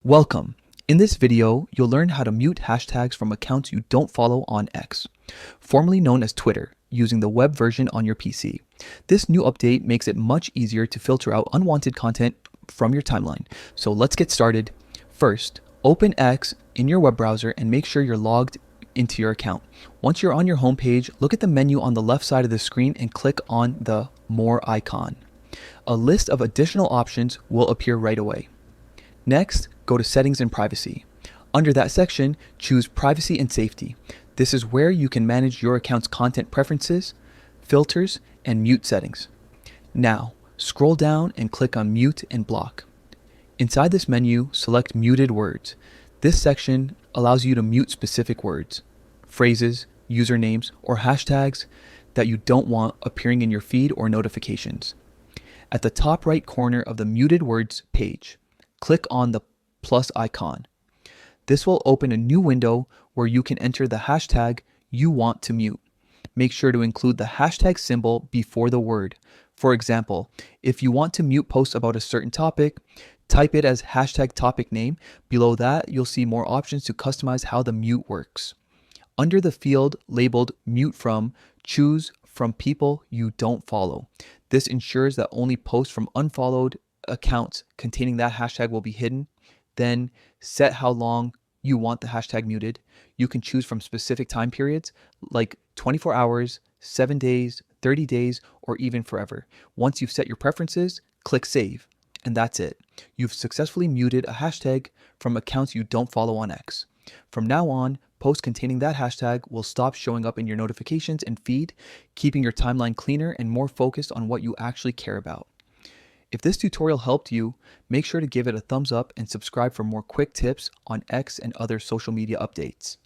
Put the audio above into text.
Welcome. In this video, you'll learn how to mute hashtags from accounts you don't follow on X, formerly known as Twitter, using the web version on your PC. This new update makes it much easier to filter out unwanted content from your timeline. So let's get started. First, open X in your web browser and make sure you're logged into your account. Once you're on your homepage, look at the menu on the left side of the screen and click on the More icon. A list of additional options will appear right away. Next, go to Settings and Privacy. Under that section, choose Privacy and Safety. This is where you can manage your account's content preferences, filters, and mute settings. Now, scroll down and click on Mute and Block. Inside this menu, select Muted Words. This section allows you to mute specific words, phrases, usernames, or hashtags that you don't want appearing in your feed or notifications. At the top right corner of the Muted Words page, click on the plus icon. This will open a new window where you can enter the hashtag you want to mute. Make sure to include the hashtag symbol before the word. For example, if you want to mute posts about a certain topic, type it as hashtag topic name. Below that, you'll see more options to customize how the mute works. Under the field labeled Mute From, choose From People You Don't Follow. This ensures that only posts from unfollowed accounts containing that hashtag will be hidden. Then set how long you want the hashtag muted. You can choose from specific time periods like 24 hours, 7 days, 30 days, or even forever. Once you've set your preferences, click Save. And that's it. You've successfully muted a hashtag from accounts you don't follow on X. From now on, posts containing that hashtag will stop showing up in your notifications and feed, keeping your timeline cleaner and more focused on what you actually care about. If this tutorial helped you, make sure to give it a thumbs up and subscribe for more quick tips on X and other social media updates.